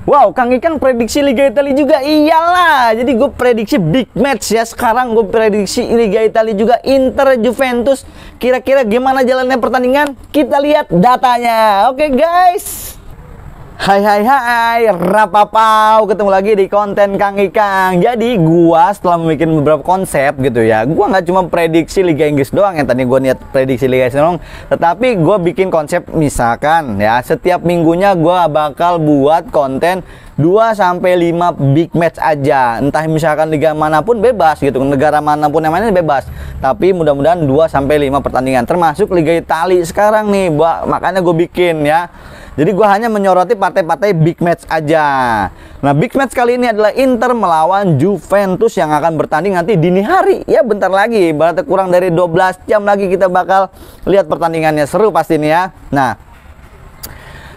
Wow, Kang Ikang prediksi Liga Italia juga. Iyalah, jadi gue prediksi big match ya. Sekarang gue prediksi Liga Italia juga, Inter Juventus. Kira-kira gimana jalannya pertandingan? Kita lihat datanya. Oke guys. Hai, rapapau, ketemu lagi di konten Kang Ikang. Jadi gua setelah membuat beberapa konsep gitu ya, gua nggak cuma prediksi Liga Inggris doang yang tadi gua niat prediksi Liga Inggris doang, tetapi gua bikin konsep misalkan ya, setiap minggunya gua bakal buat konten 2-5 big match aja. Entah misalkan liga manapun bebas gitu, negara manapun yang mainnya bebas. Tapi mudah-mudahan 2-5 pertandingan, termasuk Liga Italia sekarang nih, makanya gue bikin ya. Jadi gue hanya menyoroti partai-partai big match aja. Nah, big match kali ini adalah Inter melawan Juventus yang akan bertanding nanti dini hari. Ya, bentar lagi, berarti kurang dari 12 jam lagi kita bakal lihat pertandingannya. Seru pasti nih ya. Nah,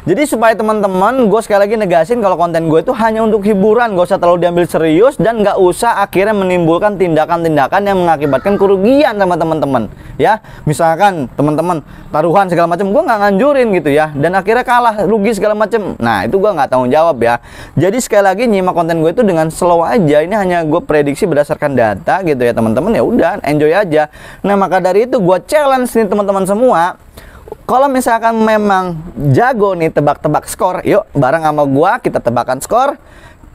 jadi supaya teman-teman, gue sekali lagi negasin kalau konten gue itu hanya untuk hiburan, gak usah terlalu diambil serius dan gak usah akhirnya menimbulkan tindakan-tindakan yang mengakibatkan kerugian sama teman-teman. Ya, misalkan teman-teman taruhan segala macam, gue nggak nganjurin gitu ya, dan akhirnya kalah, rugi segala macam. Nah, itu gue nggak tanggung jawab ya. Jadi sekali lagi nyimak konten gue itu dengan slow aja. Ini hanya gue prediksi berdasarkan data gitu ya teman-teman. Ya udah, enjoy aja. Nah, maka dari itu gue challenge nih teman-teman semua. Kalau misalkan memang jago nih tebak-tebak skor, yuk bareng sama gua kita tebakan skor.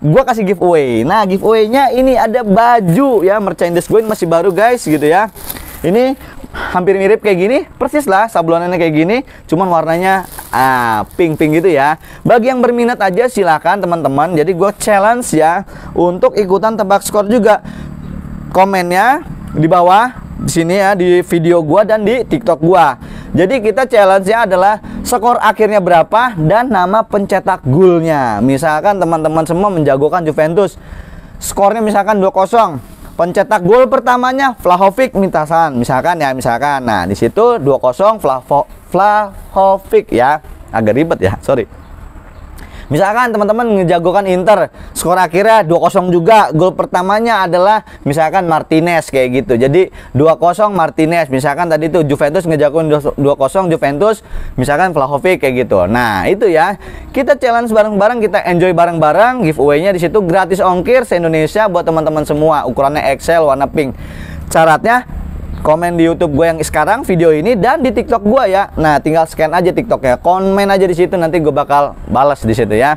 Gua kasih giveaway. Nah, giveaway-nya ini ada baju ya, merchandise gue ini masih baru guys gitu ya. Ini hampir mirip kayak gini, persis lah sablonannya kayak gini, cuman warnanya pink-pink gitu ya. Bagi yang berminat aja silahkan teman-teman. Jadi gua challenge ya untuk ikutan tebak skor juga. Komennya di bawah di sini ya, di video gua dan di TikTok gua. Jadi kita challenge-nya adalah skor akhirnya berapa dan nama pencetak golnya. Misalkan teman-teman semua menjagokan Juventus, skornya misalkan 2-0. Pencetak gol pertamanya Vlahovic Mintasan, misalkan ya, misalkan. Nah, di situ 2-0 Vlahovic ya. Agak ribet ya, sorry. Misalkan teman-teman ngejagokan Inter, skor akhirnya 2-0 juga. Gol pertamanya adalah misalkan Martinez kayak gitu. Jadi 2-0 Martinez. Misalkan tadi tuh Juventus ngejagoin 2-0 Juventus, misalkan Vlahovic kayak gitu. Nah, itu ya. Kita challenge bareng-bareng, kita enjoy bareng-bareng. Giveaway-nya di situ gratis ongkir se-Indonesia buat teman-teman semua. Ukurannya XL warna pink. Syaratnya komen di YouTube gue yang sekarang video ini dan di TikTok gue ya. Nah, tinggal scan aja TikToknya, komen aja di situ, nanti gue bakal balas di situ ya.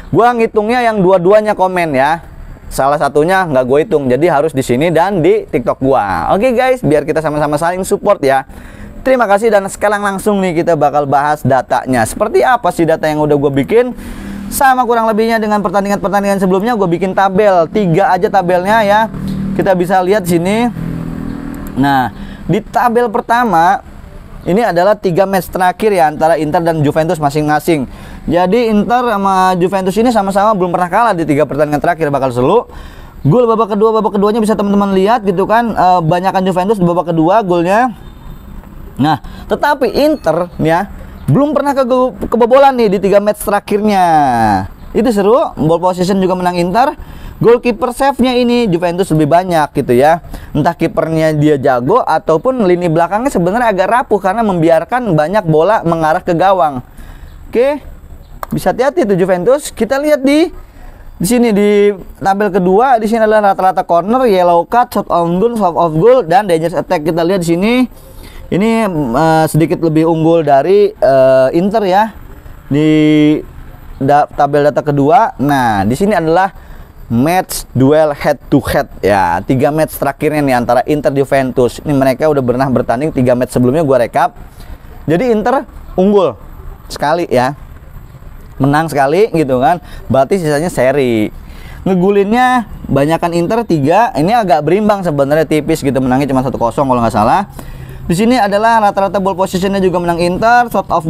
Gue ngitungnya yang dua-duanya komen ya. Salah satunya nggak gue hitung, jadi harus di sini dan di TikTok gue. Oke guys, biar kita sama-sama saling support ya. Terima kasih dan sekarang langsung nih kita bakal bahas datanya. Seperti apa sih data yang udah gue bikin? Sama kurang lebihnya dengan pertandingan-pertandingan sebelumnya, gue bikin tabel 3 aja tabelnya ya. Kita bisa lihat sini. Nah, di tabel pertama ini adalah 3 match terakhir ya antara Inter dan Juventus masing-masing. Jadi Inter sama Juventus ini sama-sama belum pernah kalah di 3 pertandingan terakhir, bakal seru. Gol babak keduanya bisa teman-teman lihat gitu kan, banyakan Juventus di babak kedua golnya. Nah, tetapi Inter nih ya belum pernah kebobolan nih di 3 match terakhirnya. Itu seru, ball possession juga menang Inter. Goalkeeper save-nya ini Juventus lebih banyak gitu ya. Entah kipernya dia jago ataupun lini belakangnya sebenarnya agak rapuh karena membiarkan banyak bola mengarah ke gawang. Oke. Bisa hati-hati tuh Juventus. Kita lihat di sini di tabel kedua, di sini adalah rata-rata corner, yellow card, shot on goal, shot off goal dan dangerous attack. Kita lihat di sini. Ini sedikit lebih unggul dari Inter ya. Di tabel data kedua. Nah, di sini adalah match duel head to head ya, 3 match terakhirnya nih antara Inter Juventus. Ini mereka udah pernah bertanding 3 match sebelumnya, gue rekap. Jadi Inter unggul sekali ya, menang sekali gitu kan, berarti sisanya seri. Ngegulinnya banyakan Inter 3, ini agak berimbang sebenarnya, tipis gitu, menangnya cuma 1-0 kalau nggak salah. Di sini adalah rata-rata ball positionnya juga menang Inter, shot on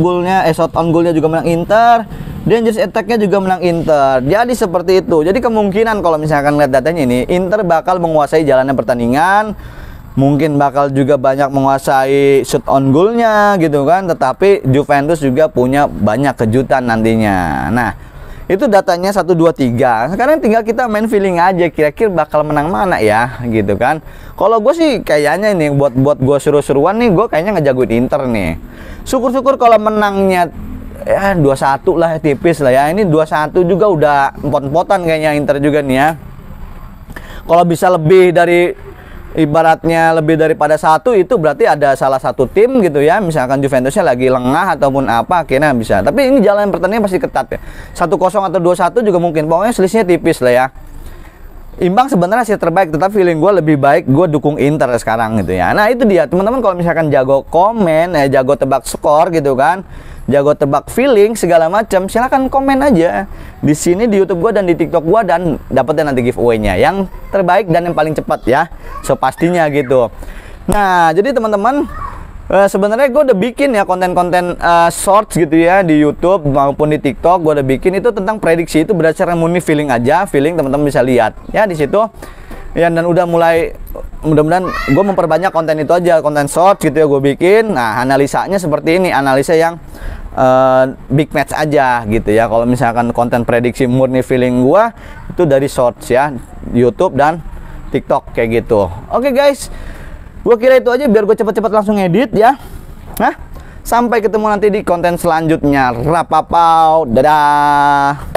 goalnya juga menang Inter, dangerous attack-nya juga menang Inter. Jadi seperti itu. Jadi kemungkinan kalau misalkan lihat datanya ini, Inter bakal menguasai jalannya pertandingan, mungkin bakal juga banyak menguasai shot on goalnya gitu kan. Tetapi Juventus juga punya banyak kejutan nantinya. Nah, itu datanya 1, 2, 3. Sekarang tinggal kita main feeling aja, kira-kira bakal menang mana ya gitu kan. Kalau gue sih kayaknya ini buat gue seru-seruan nih, gue kayaknya ngejagoin Inter nih. Syukur-syukur kalau menangnya ya 21 lah, tipis lah ya. Ini 21 juga udah empot-empotan kayaknya Inter juga nih ya. Kalau bisa lebih dari, ibaratnya lebih daripada 1, itu berarti ada salah satu tim gitu ya, misalkan Juventusnya lagi lengah ataupun apa, akhirnya bisa. Tapi ini jalan pertandingan pasti ketat ya, 1-0 atau 2-1 juga mungkin, pokoknya selisihnya tipis lah ya. Imbang sebenarnya hasil terbaik, tetapi feeling gue lebih baik gue dukung Inter sekarang gitu ya. Nah itu dia teman-teman, kalau misalkan jago komen, jago tebak skor gitu kan, jago tebak feeling segala macam, silahkan komen aja di sini di YouTube gue dan di TikTok gue, dan dapetin nanti giveaway-nya yang terbaik dan yang paling cepat ya, so pastinya gitu. Nah jadi teman-teman, sebenarnya gue udah bikin ya konten-konten shorts gitu ya di YouTube maupun di TikTok, gue udah bikin itu tentang prediksi, itu berdasarkan murni feeling aja, feeling teman-teman bisa lihat ya di situ ya. Dan udah mulai, mudah-mudahan gue memperbanyak konten itu aja, konten shorts gitu ya gue bikin. Nah analisanya seperti ini, analisa yang big match aja gitu ya. Kalau misalkan konten prediksi murni feeling gue itu dari shorts ya, YouTube dan TikTok kayak gitu. Oke guys, gue kira itu aja biar gue cepet-cepet langsung edit ya. Nah, sampai ketemu nanti di konten selanjutnya. Rapapau, dadah.